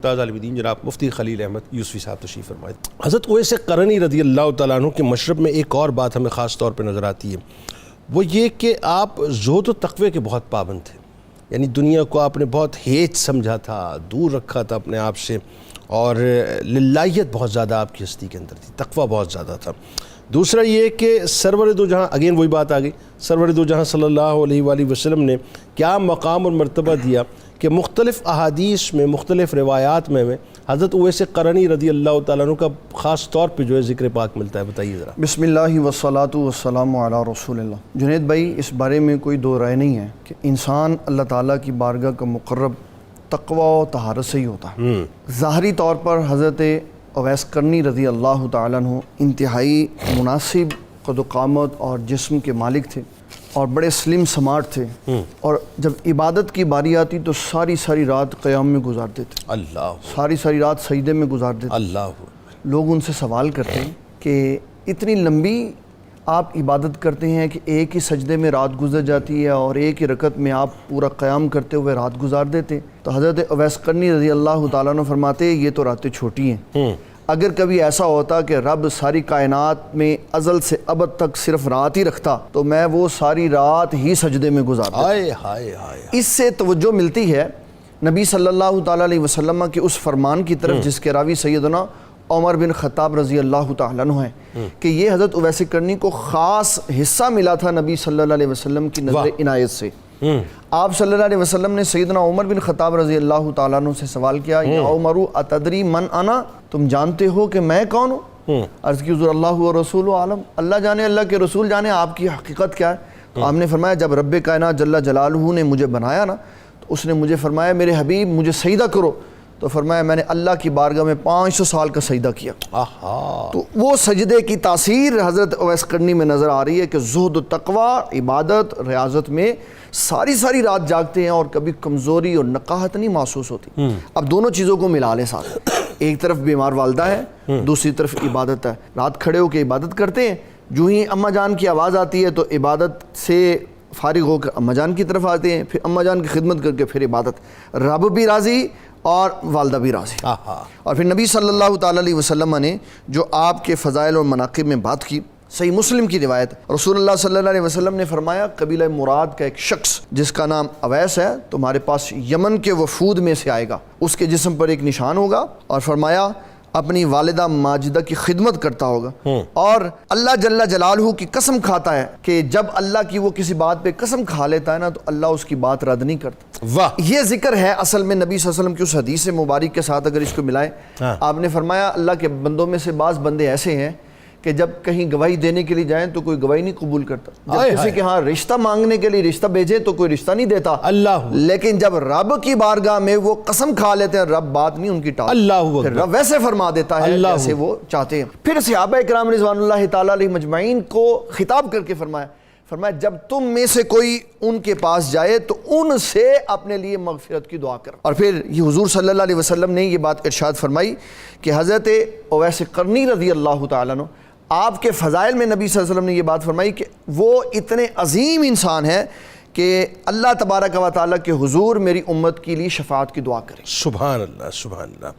تاز عالم دین جناب مفتی خلیل احمد یوسفی صاحب تشریف فرمائے۔ حضرت اویس قرنی رضی اللہ تعالیٰ عنہ کے مشرب میں ایک اور بات ہمیں خاص طور پہ نظر آتی ہے، وہ یہ کہ آپ زہد و تقوی کے بہت پابند تھے، یعنی دنیا کو آپ نے بہت ہیچ سمجھا تھا، دور رکھا تھا اپنے آپ سے، اور للہیت بہت زیادہ آپ کی ہستی کے اندر تھی، تقوی بہت زیادہ تھا۔ دوسرا یہ کہ سرور دو جہاں، اگین وہی بات آ گئی، سرور دو جہاں صلی اللہ علیہ وآلہ وسلم نے کیا مقام اور مرتبہ دیا کہ مختلف احادیث میں، مختلف روایات میں حضرت اویس قرنی رضی اللہ تعالیٰ عنہ کا خاص طور پہ جو ہے ذکر پاک ملتا ہے، بتائیے ذرا۔ بسم اللہ والصلاة والسلام علی رسول اللہ۔ جنید بھائی، اس بارے میں کوئی دو رائے نہیں ہے کہ انسان اللہ تعالیٰ کی بارگاہ کا مقرب تقوی و طہارت سے ہی ہوتا ہے۔ ظاہری طور پر حضرت اویس قرنی رضی اللہ تعالیٰ عنہ انتہائی مناسب قد و قامت اور جسم کے مالک تھے، اور بڑے سلم سمارٹ تھے، اور جب عبادت کی باری آتی تو ساری رات قیام میں گزارتے تھے، اللہ ساری رات سجدے میں گزارتے تھے۔ اللہ لوگ ان سے سوال کرتے ہیں کہ اتنی لمبی آپ عبادت کرتے ہیں کہ ایک ہی سجدے میں رات گزر جاتی ہے، اور ایک ہی رکعت میں آپ پورا قیام کرتے ہوئے رات گزار دیتے۔ تو حضرت اویس قرنی رضی اللہ تعالیٰ عنہ فرماتے یہ تو راتیں چھوٹی ہیں، اگر کبھی ایسا ہوتا کہ رب ساری کائنات میں ازل سے ابد تک صرف رات ہی رکھتا تو میں وہ ساری رات ہی سجدے میں گزارتا۔ ہائے ہائے ہائے۔ اس سے توجہ ملتی ہے نبی صلی اللہ تعالیٰ علیہ وسلم کے اس فرمان کی طرف جس کے راوی سیدنا عمر بن خطاب رضی اللہ تعالیٰ عنہ ہیں، کہ یہ حضرت اویس قرنی کو خاص حصہ ملا تھا نبی صلی اللہ علیہ وسلم کی نظر عنایت سے۔ آپ صلی اللہ علیہ وسلم نے سیدنا عمر بن خطاب رضی اللہ تعالیٰ عنہ سے سوال کیا، یا عمر اتدری من انا، تم جانتے ہو کہ میں کون ہوں؟ عرض کی حضور اللہ و رسول عالم، اللہ جانے، اللہ کے رسول جانے آپ کی حقیقت کیا ہے۔ تو آپ نے فرمایا جب رب کائنات جل جلالہ نے مجھے بنایا نا، تو اس نے مجھے فرمایا میرے حبیب مجھے سجدہ کرو، تو فرمایا میں نے اللہ کی بارگاہ میں 500 سال کا سجدہ کیا۔ تو وہ سجدے کی تاثیر حضرت اویس قرنی میں نظر آ رہی ہے کہ زہد و تقوی، عبادت، ریاضت میں ساری رات جاگتے ہیں، اور کبھی کمزوری اور نقاہت نہیں محسوس ہوتی۔ اب دونوں چیزوں کو ملا لیں ساتھ، ایک طرف بیمار والدہ ہے، دوسری طرف عبادت ہے، رات کھڑے ہو کے عبادت کرتے ہیں، جو ہی اماں جان کی آواز آتی ہے تو عبادت سے فارغ ہو کر اماں جان کی طرف آتے ہیں، پھر اماں جان کی خدمت کر کے پھر عبادت، رب بھی راضی اور والدہ بھی راضی۔ اور پھر نبی صلی اللہ تعالیٰ علیہ وسلم نے جو آپ کے فضائل اور مناقب میں بات کی، صحیح مسلم کی روایت، رسول اللہ صلی اللہ علیہ وسلم نے فرمایا قبیلہ مراد کا ایک شخص جس کا نام اویس ہے تمہارے پاس یمن کے وفود میں سے آئے گا، اس کے جسم پر ایک نشان ہوگا، اور فرمایا اپنی والدہ ماجدہ کی خدمت کرتا ہوگا، اور اللہ جل جلالہ کی قسم کھاتا ہے کہ جب اللہ کی وہ کسی بات پہ قسم کھا لیتا ہے نا تو اللہ اس کی بات رد نہیں کرتا۔ یہ ذکر ہے اصل میں نبی صلی اللہ علیہ وسلم کی اس حدیث مبارک کے ساتھ اگر اس کو ملائیں، آپ نے فرمایا اللہ کے بندوں میں سے بعض بندے ایسے ہیں کہ جب کہیں گواہی دینے کے لیے جائیں تو کوئی گواہی نہیں قبول کرتا، جب کسی کے ہاں رشتہ مانگنے کے لیے رشتہ بھیجیں تو کوئی رشتہ نہیں دیتا، لیکن جب رب کی بارگاہ میں وہ قسم کھا لیتے ہیں رب بات نہیں ان کی ٹالتا، پھر رب ویسے فرما دیتا ہے جیسے وہ چاہتے ہیں۔ پھر صحابہ اکرام رضوان اللہ تعالیٰ علیہ مجمعین کو خطاب کر کے فرمایا جب تم میں سے کوئی ان کے پاس جائے تو ان سے اپنے لیے مغفرت کی دعا کر۔ اور پھر یہ حضور صلی اللہ علیہ وسلم نے یہ بات ارشاد فرمائی کہ حضرت اویس قرنی رضی اللہ تعالیٰ عنہ آپ کے فضائل میں نبی صلی اللہ علیہ وسلم نے یہ بات فرمائی کہ وہ اتنے عظیم انسان ہیں کہ اللہ تبارک و تعالیٰ کے حضور میری امت کے لیے شفاعت کی دعا کریں۔ سبحان اللہ، سبحان اللہ۔